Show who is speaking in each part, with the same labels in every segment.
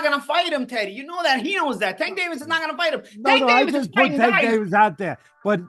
Speaker 1: going to fight him, Teddy. You know that. He knows that. Tank Davis is not going to fight him.
Speaker 2: No, I just put Tank Davis out there. But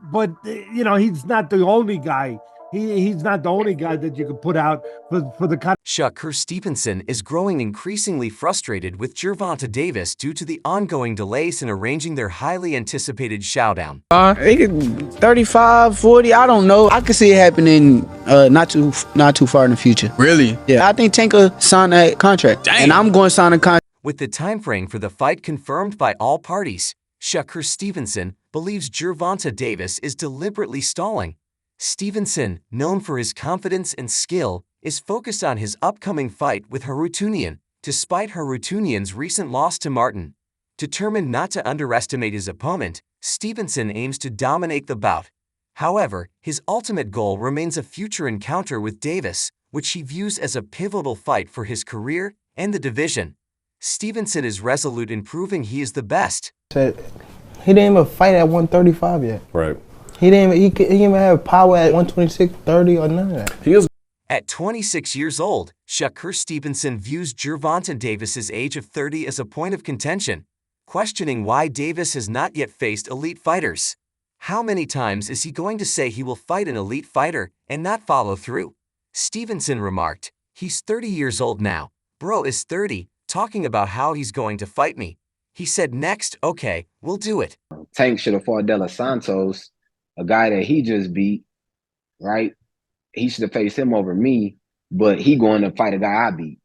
Speaker 2: you know, he's not the only guy. He's not the only guy that you could put out for the cut.
Speaker 3: Shakur Stevenson is growing increasingly frustrated with Gervonta Davis due to the ongoing delays in arranging their highly anticipated showdown.
Speaker 4: 35, 40, I don't know. I could see it happening not too far in the future.
Speaker 5: Really?
Speaker 4: Yeah, I think Tank will sign that contract.
Speaker 5: Dang.
Speaker 4: And I'm going to sign a contract.
Speaker 3: With the time frame for the fight confirmed by all parties, Shakur Stevenson believes Gervonta Davis is deliberately stalling. Stevenson, known for his confidence and skill, is focused on his upcoming fight with Harutunian, despite Harutunian's recent loss to Martin. Determined not to underestimate his opponent, Stevenson aims to dominate the bout. However, his ultimate goal remains a future encounter with Davis, which he views as a pivotal fight for his career and the division. Stevenson is resolute in proving he is the best.
Speaker 6: He didn't even fight at 135 yet.
Speaker 5: Right.
Speaker 6: He didn't even have power at 126, 30, or none of that.
Speaker 3: At 26 years old, Shakur Stevenson views Gervonta Davis's age of 30 as a point of contention, questioning why Davis has not yet faced elite fighters. How many times is he going to say he will fight an elite fighter and not follow through? Stevenson remarked, "He's 30 years old now. Bro is 30, talking about how he's going to fight me." He said next, "Okay, we'll do it."
Speaker 7: Tank should have fought De Los Santos, a guy that he just beat, right? He should have faced him over me, but he going to fight a guy I beat.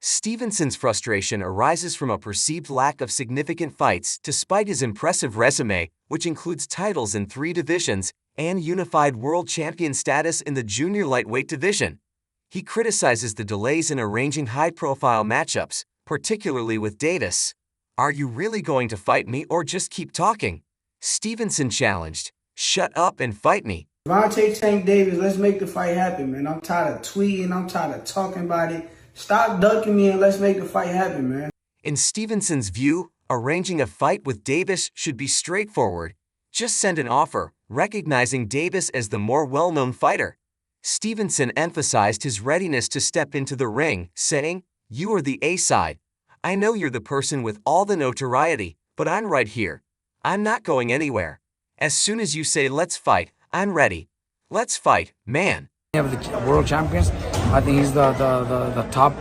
Speaker 3: Stevenson's frustration arises from a perceived lack of significant fights despite his impressive resume, which includes titles in 3 divisions and unified world champion status in the junior lightweight division. He criticizes the delays in arranging high-profile matchups, particularly with Davis. "Are you really going to fight me or just keep talking?" Stevenson challenged, "Shut up and fight me."
Speaker 8: Gervonta Tank Davis, let's make the fight happen, man. I'm tired of tweeting. I'm tired of talking about it. Stop ducking me and let's make the fight happen, man.
Speaker 3: In Stevenson's view, arranging a fight with Davis should be straightforward. Just send an offer, recognizing Davis as the more well-known fighter. Stevenson emphasized his readiness to step into the ring, saying, "You are the A-side. I know you're the person with all the notoriety, but I'm right here. I'm not going anywhere. As soon as you say let's fight, I'm ready. Let's fight, man."
Speaker 9: Of the world champions, I think he's the top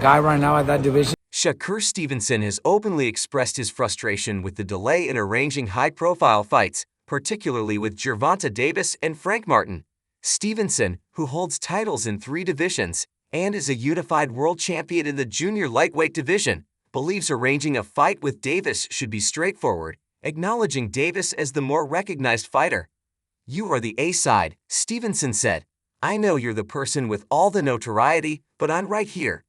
Speaker 9: guy right now at that division.
Speaker 3: Shakur Stevenson has openly expressed his frustration with the delay in arranging high-profile fights, particularly with Gervonta Davis and Frank Martin. Stevenson, who holds titles in 3 divisions and is a unified world champion in the junior lightweight division, believes arranging a fight with Davis should be straightforward, acknowledging Davis as the more recognized fighter. "You are the A-side," Stevenson said. "I know you're the person with all the notoriety, but I'm right here.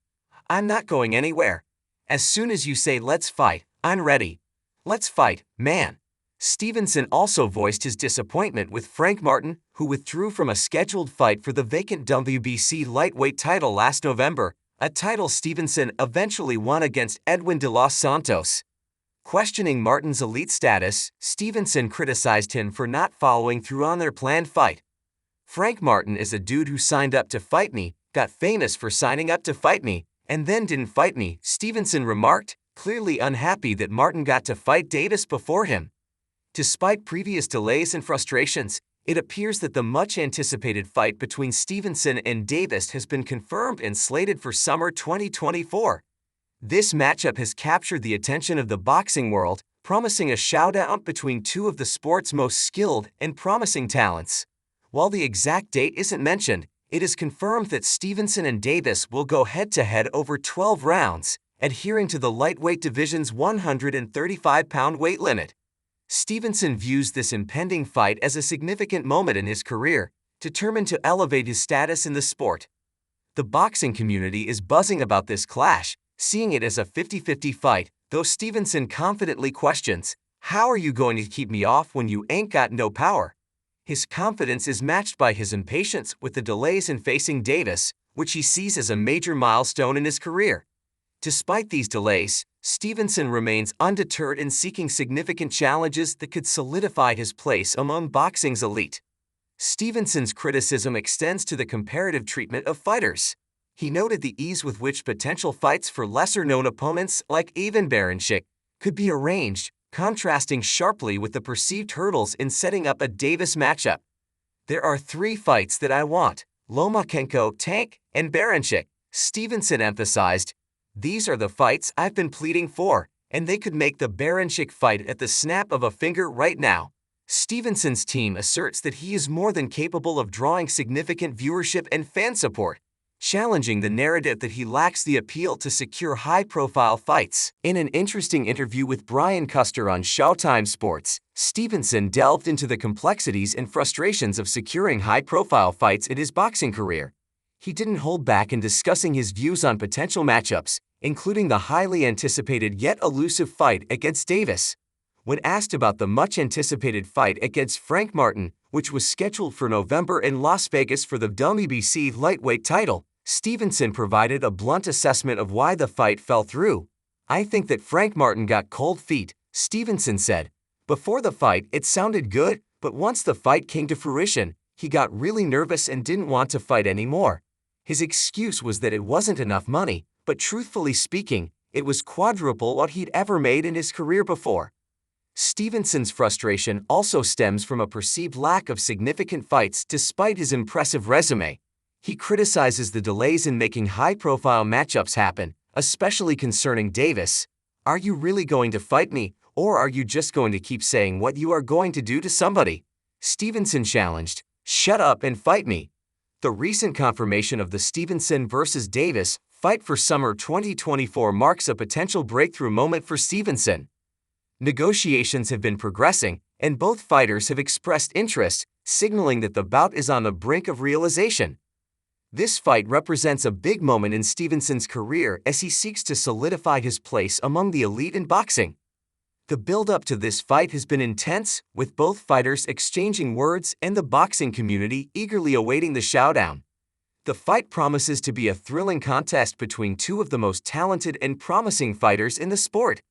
Speaker 3: I'm not going anywhere. As soon as you say let's fight, I'm ready. Let's fight, man." Stevenson also voiced his disappointment with Frank Martin, who withdrew from a scheduled fight for the vacant WBC lightweight title last November, a title Stevenson eventually won against Edwin de los Santos. Questioning Martin's elite status, Stevenson criticized him for not following through on their planned fight. "Frank Martin is a dude who signed up to fight me, got famous for signing up to fight me, and then didn't fight me," Stevenson remarked, clearly unhappy that Martin got to fight Davis before him. Despite previous delays and frustrations, it appears that the much-anticipated fight between Stevenson and Davis has been confirmed and slated for summer 2024. This matchup has captured the attention of the boxing world, promising a showdown between 2 of the sport's most skilled and promising talents. While the exact date isn't mentioned, it is confirmed that Stevenson and Davis will go head-to-head over 12 rounds, adhering to the lightweight division's 135-pound weight limit. Stevenson views this impending fight as a significant moment in his career, determined to elevate his status in the sport. The boxing community is buzzing about this clash, seeing it as a 50-50 fight, though Stevenson confidently questions, "How are you going to keep me off when you ain't got no power?" His confidence is matched by his impatience with the delays in facing Davis, which he sees as a major milestone in his career. Despite these delays, Stevenson remains undeterred in seeking significant challenges that could solidify his place among boxing's elite. Stevenson's criticism extends to the comparative treatment of fighters. He noted the ease with which potential fights for lesser-known opponents like Ivan Baranchyk could be arranged, contrasting sharply with the perceived hurdles in setting up a Davis matchup. "There are 3 fights that I want: Lomachenko, Tank, and Baranchyk," Stevenson emphasized. "These are the fights I've been pleading for, and they could make the Baranchyk fight at the snap of a finger right now." Stevenson's team asserts that he is more than capable of drawing significant viewership and fan support, challenging the narrative that he lacks the appeal to secure high-profile fights. In an interesting interview with Brian Custer on Showtime Sports, Stevenson delved into the complexities and frustrations of securing high-profile fights in his boxing career. He didn't hold back in discussing his views on potential matchups, including the highly anticipated yet elusive fight against Davis. When asked about the much-anticipated fight against Frank Martin, which was scheduled for November in Las Vegas for the WBC lightweight title, Stevenson provided a blunt assessment of why the fight fell through. "I think that Frank Martin got cold feet," Stevenson said. "Before the fight, it sounded good, but once the fight came to fruition, he got really nervous and didn't want to fight anymore. His excuse was that it wasn't enough money, but truthfully speaking, it was quadruple what he'd ever made in his career before." Stevenson's frustration also stems from a perceived lack of significant fights despite his impressive resume. He criticizes the delays in making high-profile matchups happen, especially concerning Davis. "Are you really going to fight me, or are you just going to keep saying what you are going to do to somebody?" Stevenson challenged, "Shut up and fight me." The recent confirmation of the Stevenson vs. Davis fight for summer 2024 marks a potential breakthrough moment for Stevenson. Negotiations have been progressing, and both fighters have expressed interest, signaling that the bout is on the brink of realization. This fight represents a big moment in Stevenson's career as he seeks to solidify his place among the elite in boxing. The build-up to this fight has been intense, with both fighters exchanging words and the boxing community eagerly awaiting the showdown. The fight promises to be a thrilling contest between 2 of the most talented and promising fighters in the sport.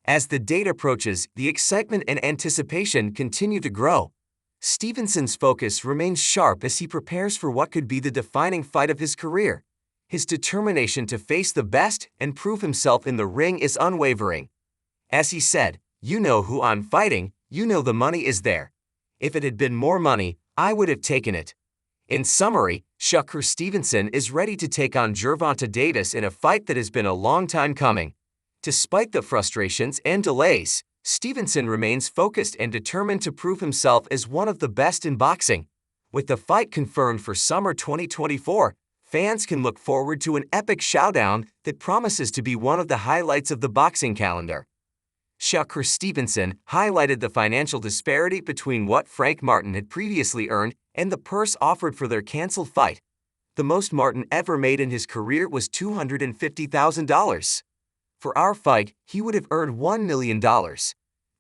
Speaker 3: As the date approaches, the excitement and anticipation continue to grow. Stevenson's focus remains sharp as he prepares for what could be the defining fight of his career. His determination to face the best and prove himself in the ring is unwavering. As he said, "You know who I'm fighting, you know the money is there. If it had been more money, I would have taken it." In summary, Shakur Stevenson is ready to take on Gervonta Davis in a fight that has been a long time coming. Despite the frustrations and delays, Stevenson remains focused and determined to prove himself as one of the best in boxing. With the fight confirmed for summer 2024, fans can look forward to an epic showdown that promises to be one of the highlights of the boxing calendar. Shakur Stevenson highlighted the financial disparity between what Frank Martin had previously earned and the purse offered for their canceled fight. The most Martin ever made in his career was $250,000. For our fight, he would have earned $1 million.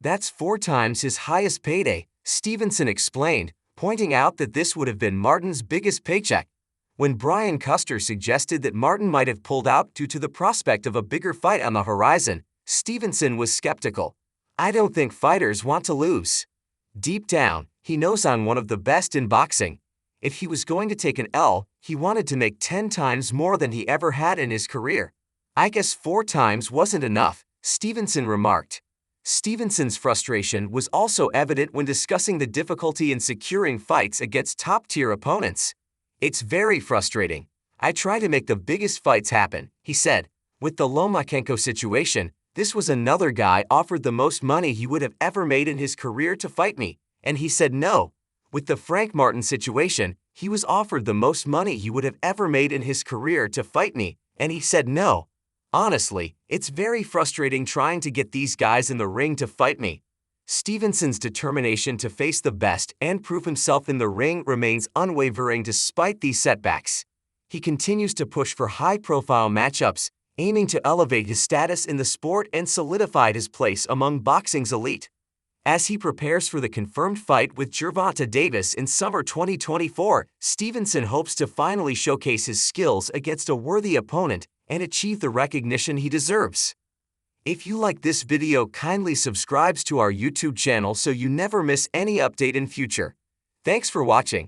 Speaker 3: That's 4 times his highest payday, Stevenson explained, pointing out that this would have been Martin's biggest paycheck. When Brian Custer suggested that Martin might have pulled out due to the prospect of a bigger fight on the horizon, Stevenson was skeptical. "I don't think fighters want to lose. Deep down, he knows I'm one of the best in boxing. If he was going to take an L, he wanted to make 10 times more than he ever had in his career. I guess 4 times wasn't enough," Stevenson remarked. Stevenson's frustration was also evident when discussing the difficulty in securing fights against top-tier opponents. "It's very frustrating. I try to make the biggest fights happen," he said. "With the Lomachenko situation, this was another guy offered the most money he would have ever made in his career to fight me, and he said no. With the Frank Martin situation, he was offered the most money he would have ever made in his career to fight me, and he said no. Honestly, it's very frustrating trying to get these guys in the ring to fight me." Stevenson's determination to face the best and prove himself in the ring remains unwavering despite these setbacks. He continues to push for high-profile matchups, aiming to elevate his status in the sport and solidify his place among boxing's elite. As he prepares for the confirmed fight with Gervonta Davis in summer 2024, Stevenson hopes to finally showcase his skills against a worthy opponent and achieve the recognition he deserves. If you like this video, kindly subscribe to our YouTube channel so you never miss any update in future. Thanks for watching.